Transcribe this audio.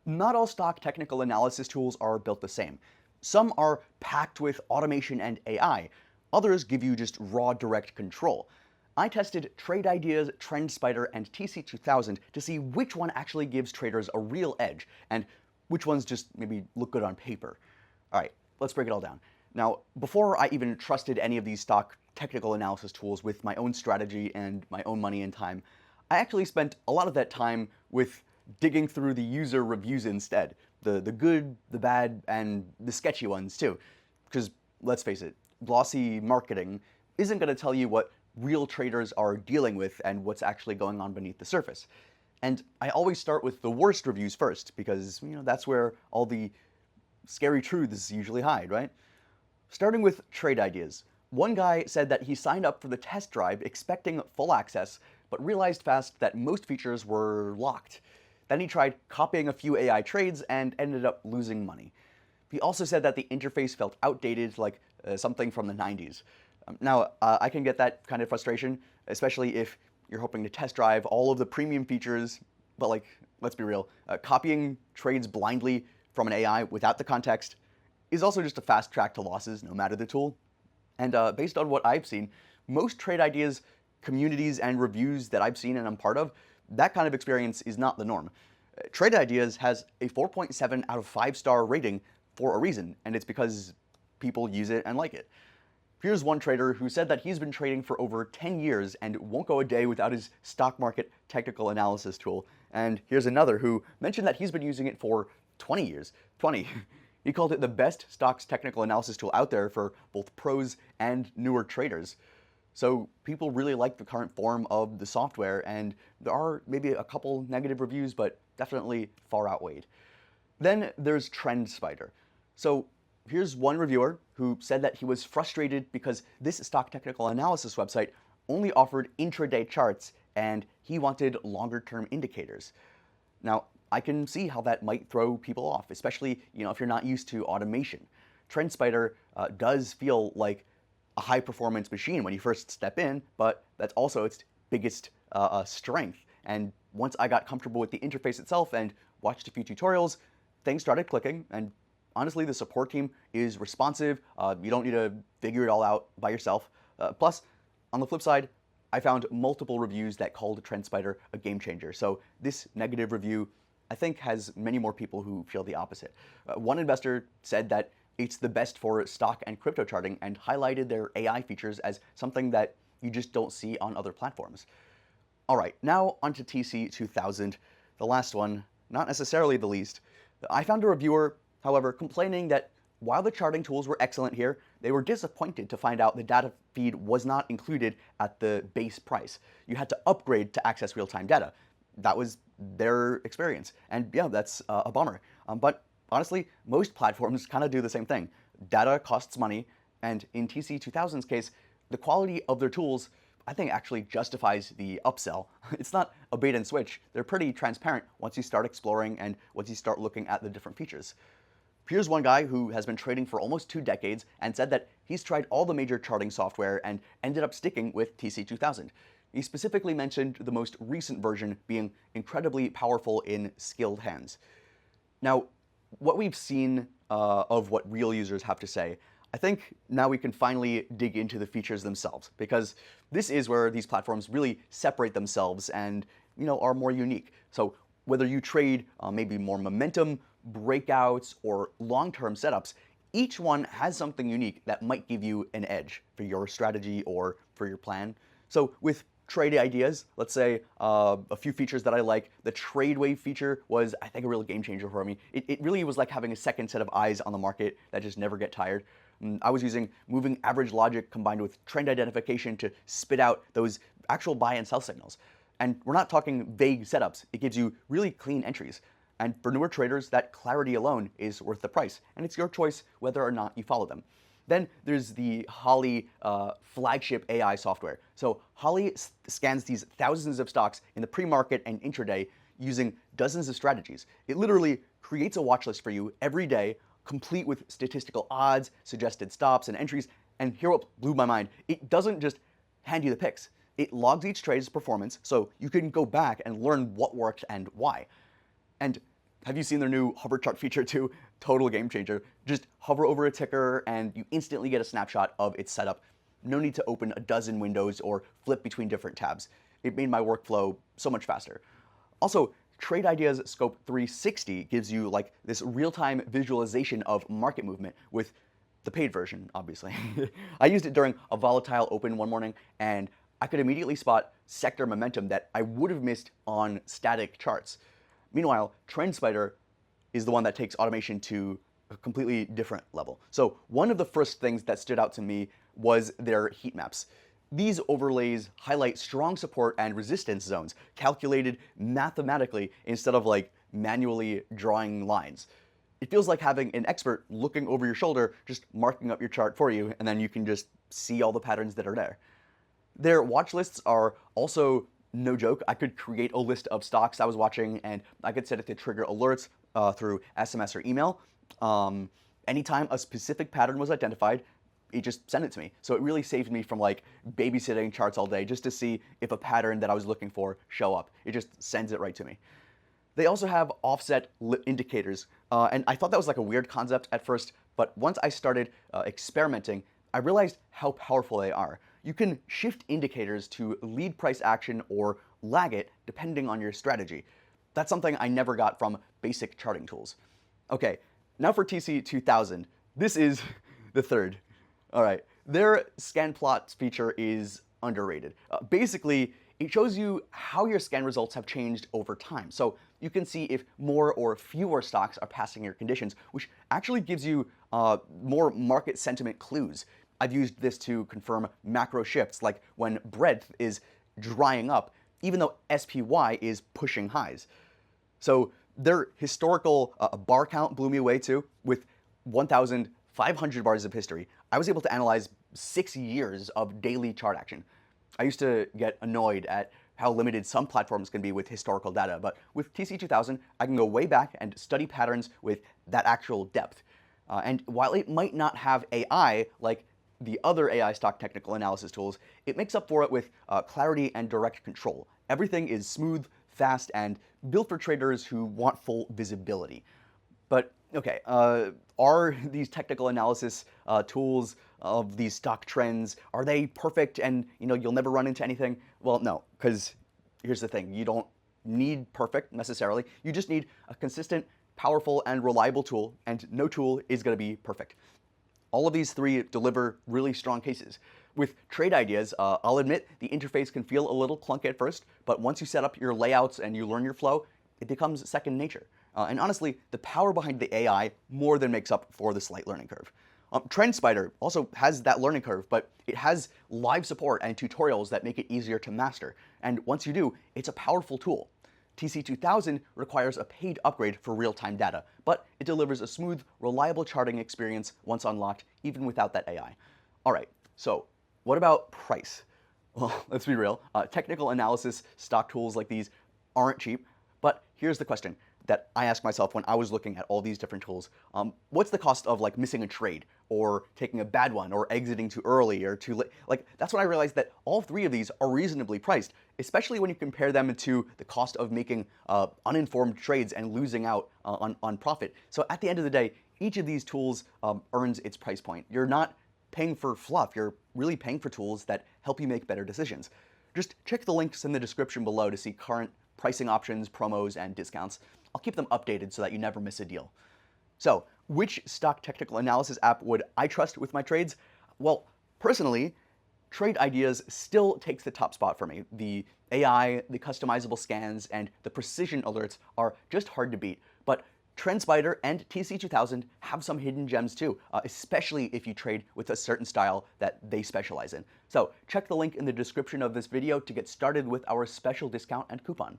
Not all stock technical analysis tools are built the same. Some are packed with automation and AI. Others give you just raw direct control. I tested Trade Ideas, TrendSpider, and TC2000 to see which one actually gives traders a real edge and which ones just maybe look good on paper. All right, let's break it all down. Now, before I even trusted any of these stock technical analysis tools with my own strategy and my own money and time, I actually spent a lot of that time with digging through the user reviews instead. The good, the bad, and the sketchy ones too. Because let's face it, glossy marketing isn't going to tell you what real traders are dealing with and what's actually going on beneath the surface. And I always start with the worst reviews first because, that's where all the scary truths usually hide, right? Starting with Trade Ideas. One guy said that he signed up for the test drive expecting full access, but realized fast that most features were locked. Then he tried copying a few AI trades and ended up losing money. He also said that the interface felt outdated, like something from the 90s. Now, I can get that kind of frustration, especially if you're hoping to test drive all of the premium features, but let's be real, copying trades blindly from an AI without the context is also just a fast track to losses, no matter the tool. And based on what I've seen, most Trade Ideas communities and reviews that I've seen and I'm part of, that kind of experience is not the norm. Trade Ideas has a 4.7 out of 5-star rating for a reason, and it's because people use it and like it. Here's one trader who said that he's been trading for over 10 years and won't go a day without his stock market technical analysis tool. And here's another who mentioned that he's been using it for 20 years. 20. He called it the best stocks technical analysis tool out there for both pros and newer traders. So people really like the current form of the software, and there are maybe a couple negative reviews, but definitely far outweighed. Then there's TrendSpider. So here's one reviewer who said that he was frustrated because this stock technical analysis website only offered intraday charts and he wanted longer-term indicators. Now, I can see how that might throw people off, especially if you're not used to automation. TrendSpider does feel like a high-performance machine when you first step in, but that's also its biggest strength. And once I got comfortable with the interface itself and watched a few tutorials, things started clicking, and honestly, the support team is responsive. You don't need to figure it all out by yourself. Plus, on the flip side, I found multiple reviews that called TrendSpider a game changer. So this negative review, I think, has many more people who feel the opposite. One investor said that it's the best for stock and crypto charting and highlighted their AI features as something that you just don't see on other platforms. All right, now onto TC2000, the last one, not necessarily the least. I found a reviewer, however, complaining that while the charting tools were excellent here, they were disappointed to find out the data feed was not included at the base price. You had to upgrade to access real-time data. That was their experience. And yeah, that's a bummer. But honestly, most platforms kind of do the same thing. Data costs money, and in TC2000's case, the quality of their tools, I think, actually justifies the upsell. It's not a bait and switch. They're pretty transparent once you start exploring and once you start looking at the different features. Here's one guy who has been trading for almost 2 decades and said that he's tried all the major charting software and ended up sticking with TC2000. He specifically mentioned the most recent version being incredibly powerful in skilled hands. Now, what we've seen of what real users have to say, I think now we can finally dig into the features themselves, because this is where these platforms really separate themselves and are more unique. So whether you trade maybe more momentum, breakouts, or long-term setups, each one has something unique that might give you an edge for your strategy or for your plan. So with Trade Ideas, let's say a few features that I like. The Trade Wave feature was, I think, a real game changer for me. It really was like having a second set of eyes on the market that just never get tired. I was using moving average logic combined with trend identification to spit out those actual buy and sell signals. And we're not talking vague setups. It gives you really clean entries. And for newer traders, that clarity alone is worth the price. And it's your choice whether or not you follow them. Then there's the Holly flagship AI software. So Holly scans these thousands of stocks in the pre-market and intraday using dozens of strategies. It literally creates a watch list for you every day, complete with statistical odds, suggested stops, and entries. And here what blew my mind, it doesn't just hand you the picks. It logs each trade's performance so you can go back and learn what worked and why. And Have you seen their new hover chart feature too? Total game changer. Just hover over a ticker and you instantly get a snapshot of its setup. No need to open a dozen windows or flip between different tabs. It made my workflow so much faster. Also, Trade Ideas Scope 360 gives you like this real-time visualization of market movement with the paid version, obviously. I used it during a volatile open one morning, and I could immediately spot sector momentum that I would have missed on static charts. Meanwhile, TrendSpider is the one that takes automation to a completely different level. So one of the first things that stood out to me was their heat maps. These overlays highlight strong support and resistance zones, calculated mathematically instead of like manually drawing lines. It feels like having an expert looking over your shoulder, just marking up your chart for you, and then you can just see all the patterns that are there. Their watch lists are also no joke. I could create a list of stocks I was watching, and I could set it to trigger alerts through SMS or email. Anytime a specific pattern was identified, it just sent it to me. So it really saved me from like babysitting charts all day just to see if a pattern that I was looking for show up. It just sends it right to me. They also have offset indicators, and I thought that was like a weird concept at first, but once I started experimenting, I realized how powerful they are. You can shift indicators to lead price action or lag it depending on your strategy. That's something I never got from basic charting tools. Okay, now for TC2000. This is the third. All right, their scan plots feature is underrated. Basically, it shows you how your scan results have changed over time. So you can see if more or fewer stocks are passing your conditions, which actually gives you more market sentiment clues. I've used this to confirm macro shifts, like when breadth is drying up, even though SPY is pushing highs. So their historical bar count blew me away too. With 1,500 bars of history, I was able to analyze 6 years of daily chart action. I used to get annoyed at how limited some platforms can be with historical data, but with TC2000, I can go way back and study patterns with that actual depth. And while it might not have AI like the other AI stock technical analysis tools, it makes up for it with clarity and direct control. Everything is smooth, fast, and built for traders who want full visibility. But okay, are these technical analysis tools of these stock trends, are they perfect and you'll never run into anything? Well, no, because here's the thing, you don't need perfect necessarily. You just need a consistent, powerful, and reliable tool, and no tool is going to be perfect. All of these three deliver really strong cases. With Trade Ideas, I'll admit the interface can feel a little clunky at first, but once you set up your layouts and you learn your flow, it becomes second nature. And honestly, the power behind the AI more than makes up for the slight learning curve. TrendSpider also has that learning curve, but it has live support and tutorials that make it easier to master. And once you do, it's a powerful tool. TC2000 requires a paid upgrade for real-time data, but it delivers a smooth, reliable charting experience once unlocked, even without that AI. All right, so what about price? Well, let's be real. Technical analysis stock tools like these aren't cheap, but here's the question that I asked myself when I was looking at all these different tools. What's the cost of like missing a trade or taking a bad one or exiting too early or too late? Like that's when I realized that all three of these are reasonably priced, especially when you compare them to the cost of making uninformed trades and losing out on profit. So at the end of the day, each of these tools earns its price point. You're not paying for fluff, you're really paying for tools that help you make better decisions. Just check the links in the description below to see current pricing options, promos, and discounts. I'll keep them updated so that you never miss a deal. So, which stock technical analysis app would I trust with my trades? Well, personally, Trade Ideas still takes the top spot for me. The AI, the customizable scans, and the precision alerts are just hard to beat. But TrendSpider and TC2000 have some hidden gems too, especially if you trade with a certain style that they specialize in. So check the link in the description of this video to get started with our special discount and coupon.